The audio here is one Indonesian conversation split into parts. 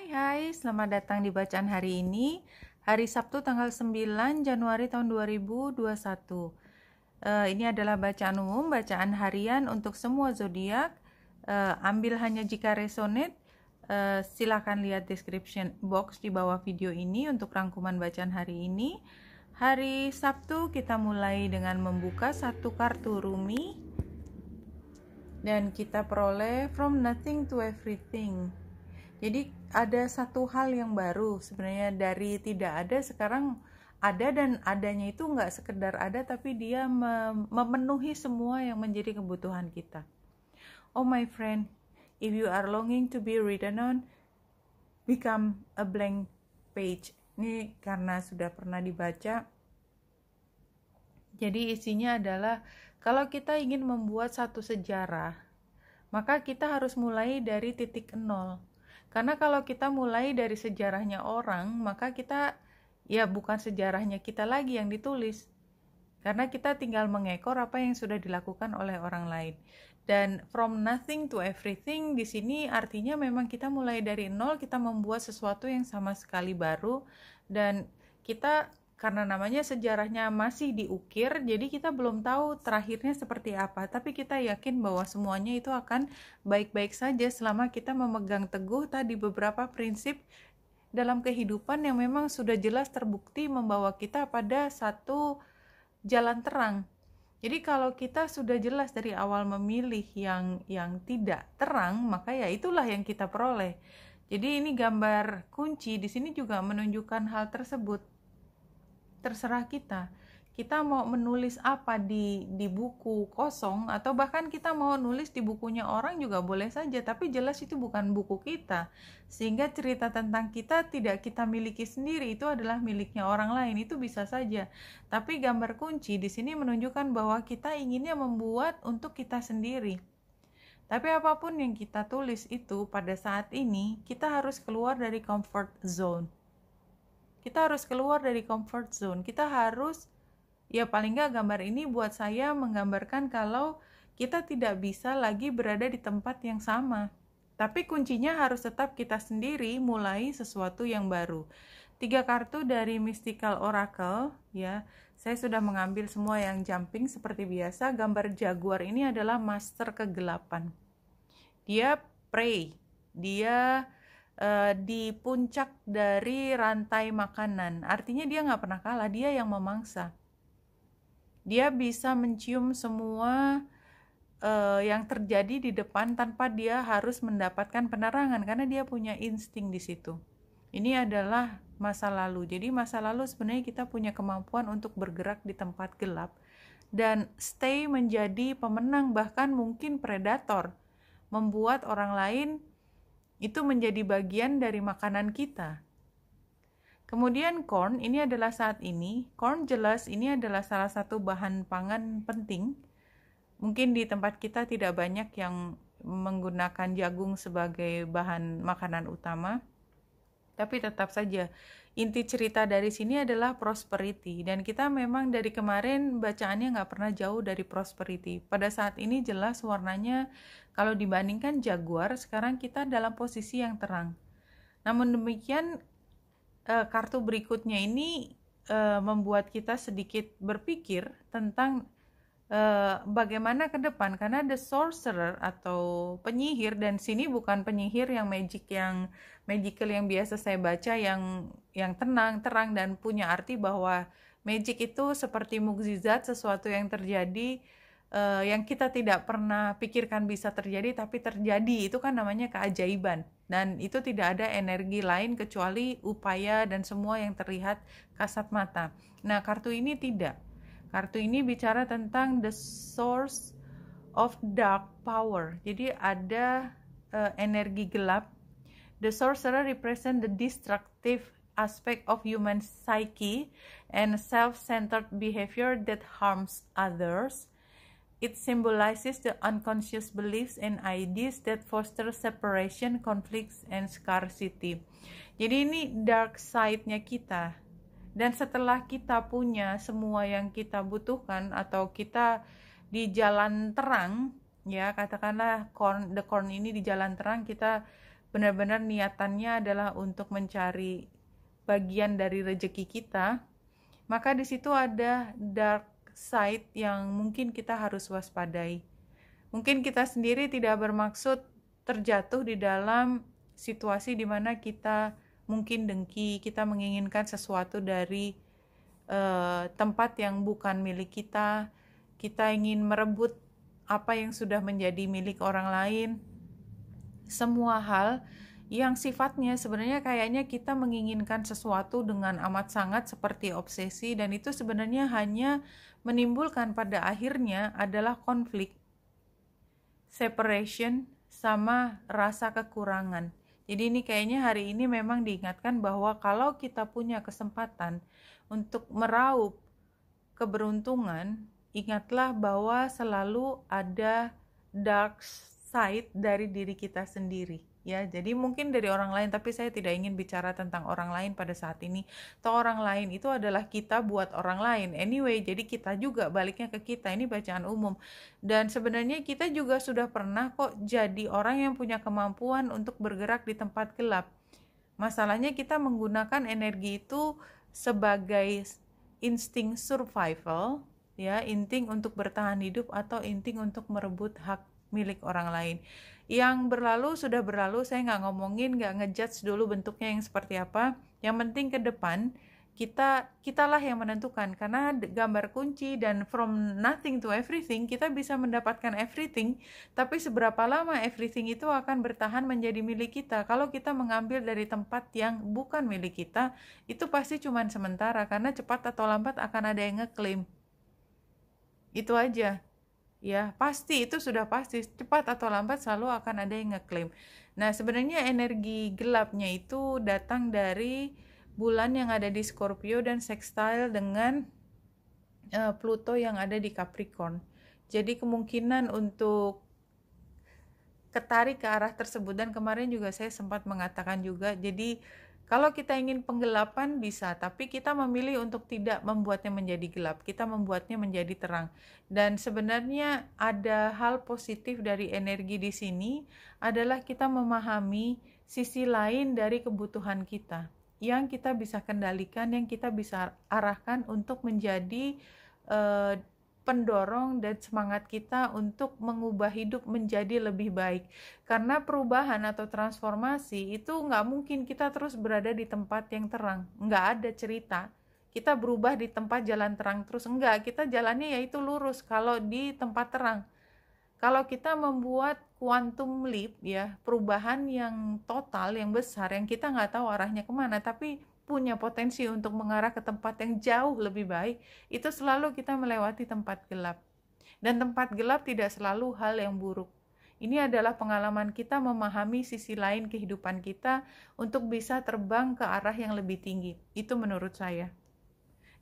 Hai, selamat datang di bacaan hari ini, hari Sabtu tanggal 9 Januari tahun 2021. Ini adalah bacaan umum, bacaan harian untuk semua zodiak. Ambil hanya jika resonate. Silakan lihat description box di bawah video ini untuk rangkuman bacaan hari ini. Hari Sabtu kita mulai dengan membuka satu kartu rumi dan kita peroleh From Nothing to Everything. Jadi ada satu hal yang baru sebenarnya, dari tidak ada sekarang ada, dan adanya itu nggak sekedar ada tapi dia memenuhi semua yang menjadi kebutuhan kita. Oh my friend, if you are longing to be written on, become a blank page. Ini karena sudah pernah dibaca. Jadi isinya adalah kalau kita ingin membuat satu sejarah, maka kita harus mulai dari titik nol. Karena kalau kita mulai dari sejarahnya orang, maka kita, ya bukan sejarahnya kita lagi yang ditulis. Karena kita tinggal mengekor apa yang sudah dilakukan oleh orang lain. Dan from nothing to everything di sini artinya memang kita mulai dari nol, kita membuat sesuatu yang sama sekali baru. Dan kita, karena namanya sejarahnya masih diukir, jadi kita belum tahu terakhirnya seperti apa. Tapi kita yakin bahwa semuanya itu akan baik-baik saja selama kita memegang teguh tadi beberapa prinsip dalam kehidupan yang memang sudah jelas terbukti membawa kita pada satu jalan terang. Jadi kalau kita sudah jelas dari awal memilih yang tidak terang, maka ya itulah yang kita peroleh. Jadi ini gambar kunci di sini juga menunjukkan hal tersebut. Terserah kita mau menulis apa di buku kosong, atau bahkan kita mau nulis di bukunya orang juga boleh saja, tapi jelas itu bukan buku kita, sehingga cerita tentang kita tidak kita miliki sendiri, itu adalah miliknya orang lain, itu bisa saja. Tapi gambar kunci di sini menunjukkan bahwa kita inginnya membuat untuk kita sendiri. Tapi apapun yang kita tulis itu pada saat ini, kita harus keluar dari comfort zone. Kita harus keluar dari comfort zone. Kita harus, ya paling nggak gambar ini buat saya menggambarkan kalau kita tidak bisa lagi berada di tempat yang sama. Tapi kuncinya harus tetap kita sendiri mulai sesuatu yang baru. 3 kartu dari Mystical Oracle, ya. Saya sudah mengambil semua yang jumping seperti biasa. Gambar jaguar ini adalah master kegelapan. Dia prey. Dia di puncak dari rantai makanan, artinya dia nggak pernah kalah, dia yang memangsa. Dia bisa mencium semua yang terjadi di depan tanpa dia harus mendapatkan penerangan, karena dia punya insting di situ. Ini adalah masa lalu. Jadi masa lalu sebenarnya kita punya kemampuan untuk bergerak di tempat gelap dan stay menjadi pemenang, bahkan mungkin predator, membuat orang lain itu menjadi bagian dari makanan kita. Kemudian corn, ini adalah saat ini. Corn jelas ini adalah salah satu bahan pangan penting. Mungkin di tempat kita tidak banyak yang menggunakan jagung sebagai bahan makanan utama. Tapi tetap saja, inti cerita dari sini adalah prosperity. Dan kita memang dari kemarin bacaannya nggak pernah jauh dari prosperity. Pada saat ini jelas warnanya, kalau dibandingkan jaguar, sekarang kita dalam posisi yang terang. Namun demikian, kartu berikutnya ini membuat kita sedikit berpikir tentang bagaimana ke depan, karena the sorcerer atau penyihir, dan sini bukan penyihir yang magical yang biasa saya baca, yang tenang, terang, dan punya arti bahwa magic itu seperti mukjizat, sesuatu yang terjadi yang kita tidak pernah pikirkan bisa terjadi tapi terjadi. Itu kan namanya keajaiban, dan itu tidak ada energi lain kecuali upaya dan semua yang terlihat kasat mata. Nah, kartu ini tidak. Kartu ini bicara tentang the source of dark power. Jadi ada energi gelap. The sorcerer represent the destructive aspect of human psyche and self-centered behavior that harms others. It symbolizes the unconscious beliefs and ideas that foster separation, conflicts, and scarcity. Jadi ini dark side-nya kita. Dan setelah kita punya semua yang kita butuhkan, atau kita di jalan terang, ya katakanlah the corn ini di jalan terang, kita benar-benar niatannya adalah untuk mencari bagian dari rezeki kita, maka di situ ada dark side yang mungkin kita harus waspadai. Mungkin kita sendiri tidak bermaksud terjatuh di dalam situasi di mana kita mungkin dengki, kita menginginkan sesuatu dari tempat yang bukan milik kita, kita ingin merebut apa yang sudah menjadi milik orang lain. Semua hal yang sifatnya sebenarnya kayaknya kita menginginkan sesuatu dengan amat sangat seperti obsesi, dan itu sebenarnya hanya menimbulkan pada akhirnya adalah konflik, separation, sama rasa kekurangan. Jadi ini kayaknya hari ini memang diingatkan bahwa kalau kita punya kesempatan untuk meraup keberuntungan, ingatlah bahwa selalu ada dark side dari diri kita sendiri. Ya, jadi mungkin dari orang lain, tapi saya tidak ingin bicara tentang orang lain pada saat ini. Toh orang lain itu adalah kita buat orang lain. Anyway, jadi kita juga baliknya ke kita. Ini bacaan umum. Dan sebenarnya kita juga sudah pernah kok jadi orang yang punya kemampuan untuk bergerak di tempat gelap. Masalahnya kita menggunakan energi itu sebagai insting survival, ya, insting untuk bertahan hidup atau insting untuk merebut hak milik orang lain. Yang berlalu sudah berlalu, saya nggak ngomongin, nggak ngejudge dulu bentuknya yang seperti apa. Yang penting ke depan kitalah yang menentukan, karena gambar kunci dan from nothing to everything, kita bisa mendapatkan everything, tapi seberapa lama everything itu akan bertahan menjadi milik kita. Kalau kita mengambil dari tempat yang bukan milik kita, itu pasti cuma sementara, karena cepat atau lambat akan ada yang ngeklaim. Itu aja. Ya, pasti, itu sudah pasti, cepat atau lambat selalu akan ada yang ngeklaim. Nah, sebenarnya energi gelapnya itu datang dari bulan yang ada di Scorpio dan sextile dengan Pluto yang ada di Capricorn. Jadi kemungkinan untuk ketarik ke arah tersebut, dan kemarin juga saya sempat mengatakan juga, jadi kalau kita ingin penggelapan bisa, tapi kita memilih untuk tidak membuatnya menjadi gelap, kita membuatnya menjadi terang. Dan sebenarnya ada hal positif dari energi di sini adalah kita memahami sisi lain dari kebutuhan kita, yang kita bisa kendalikan, yang kita bisa arahkan untuk menjadi pendorong dan semangat kita untuk mengubah hidup menjadi lebih baik. Karena perubahan atau transformasi itu nggak mungkin kita terus berada di tempat yang terang. Nggak ada cerita kita berubah di tempat jalan terang terus. Enggak, kita jalannya yaitu lurus kalau di tempat terang. Kalau kita membuat quantum leap, ya, perubahan yang total, yang besar, yang kita nggak tahu arahnya kemana, tapi punya potensi untuk mengarah ke tempat yang jauh lebih baik, itu selalu kita melewati tempat gelap. Dan tempat gelap tidak selalu hal yang buruk. Ini adalah pengalaman kita memahami sisi lain kehidupan kita untuk bisa terbang ke arah yang lebih tinggi. Itu menurut saya.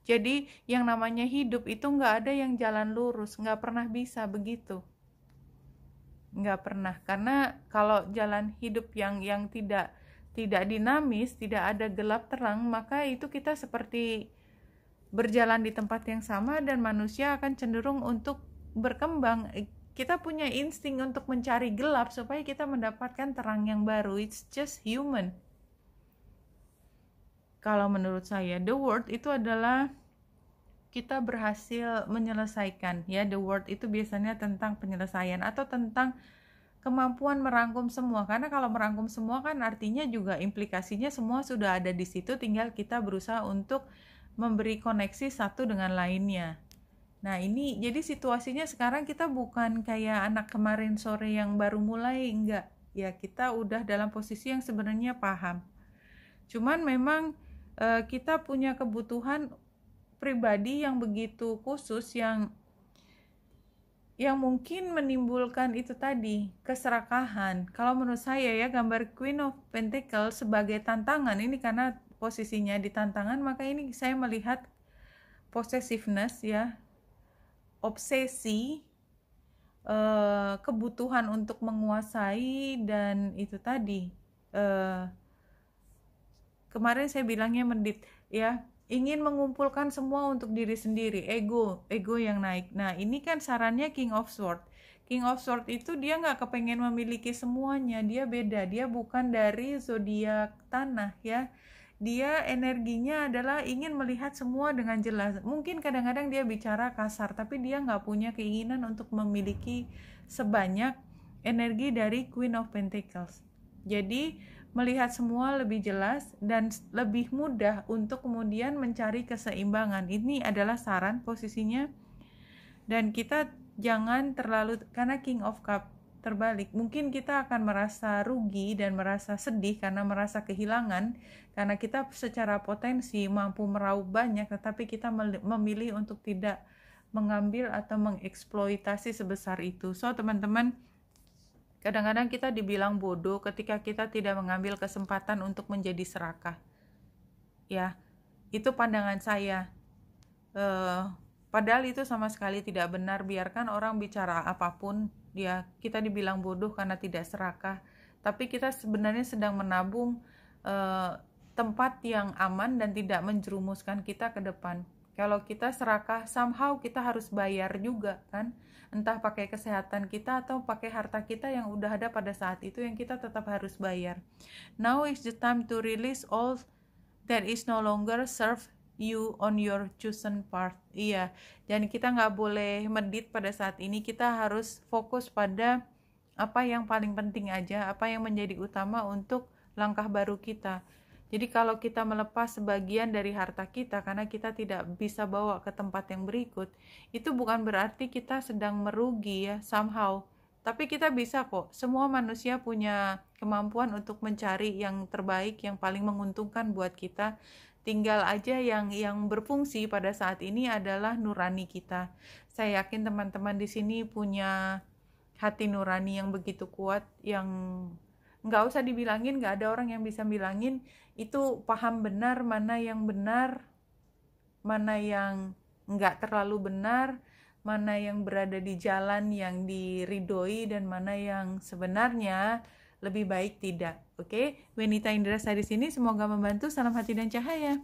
Jadi yang namanya hidup itu nggak ada yang jalan lurus, nggak pernah bisa begitu. Nggak pernah, karena kalau jalan hidup yang tidak dinamis, tidak ada gelap terang, maka itu kita seperti berjalan di tempat yang sama, dan manusia akan cenderung untuk berkembang. Kita punya insting untuk mencari gelap supaya kita mendapatkan terang yang baru. It's just human. Kalau menurut saya, the word itu adalah kita berhasil menyelesaikan, ya. The word itu biasanya tentang penyelesaian atau tentang kemampuan merangkum semua, karena kalau merangkum semua kan artinya juga implikasinya semua sudah ada di situ, tinggal kita berusaha untuk memberi koneksi satu dengan lainnya. Nah ini jadi situasinya sekarang kita bukan kayak anak kemarin sore yang baru mulai, enggak, ya kita udah dalam posisi yang sebenarnya paham. Cuman memang kita punya kebutuhan pribadi yang begitu khusus, yang mungkin menimbulkan itu tadi, keserakahan. Kalau menurut saya, ya, gambar Queen of Pentacles sebagai tantangan ini, karena posisinya di tantangan, maka ini saya melihat possessiveness, ya, obsesi, kebutuhan untuk menguasai, dan itu tadi kemarin saya bilangnya mendit, ya, ingin mengumpulkan semua untuk diri sendiri, ego yang naik. Nah ini kan sarannya King of Swords. King of Swords itu dia nggak kepengen memiliki semuanya, dia beda, dia bukan dari zodiak tanah ya. Dia energinya adalah ingin melihat semua dengan jelas. Mungkin kadang-kadang dia bicara kasar, tapi dia nggak punya keinginan untuk memiliki sebanyak energi dari Queen of Pentacles. Jadi melihat semua lebih jelas dan lebih mudah untuk kemudian mencari keseimbangan. Ini adalah saran posisinya. Dan kita jangan terlalu, karena King of Cup terbalik, mungkin kita akan merasa rugi dan merasa sedih karena merasa kehilangan, karena kita secara potensi mampu meraup banyak, tetapi kita memilih untuk tidak mengambil atau mengeksploitasi sebesar itu. So teman-teman, kadang-kadang kita dibilang bodoh ketika kita tidak mengambil kesempatan untuk menjadi serakah. Ya, itu pandangan saya. Padahal itu sama sekali tidak benar. Biarkan orang bicara apapun, kita dibilang bodoh karena tidak serakah, tapi kita sebenarnya sedang menabung tempat yang aman dan tidak menjerumuskan kita ke depan. Kalau kita serakah, somehow kita harus bayar juga kan, entah pakai kesehatan kita atau pakai harta kita yang udah ada pada saat itu yang kita tetap harus bayar. Now is the time to release all that is no longer serve you on your chosen path. Iya, dan kita nggak boleh medit pada saat ini. Kita harus fokus pada apa yang paling penting aja, apa yang menjadi utama untuk langkah baru kita. Jadi kalau kita melepas sebagian dari harta kita karena kita tidak bisa bawa ke tempat yang berikut, itu bukan berarti kita sedang merugi ya, somehow. Tapi kita bisa kok, semua manusia punya kemampuan untuk mencari yang terbaik, yang paling menguntungkan buat kita. Tinggal aja yang berfungsi pada saat ini adalah nurani kita. Saya yakin teman-teman di sini punya hati nurani yang begitu kuat, yang nggak usah dibilangin, nggak ada orang yang bisa bilangin itu paham benar, mana yang nggak terlalu benar, mana yang berada di jalan yang diridhoi, dan mana yang sebenarnya lebih baik tidak. Oke, Wenita Indrasari di sini, semoga membantu. Salam hati dan cahaya.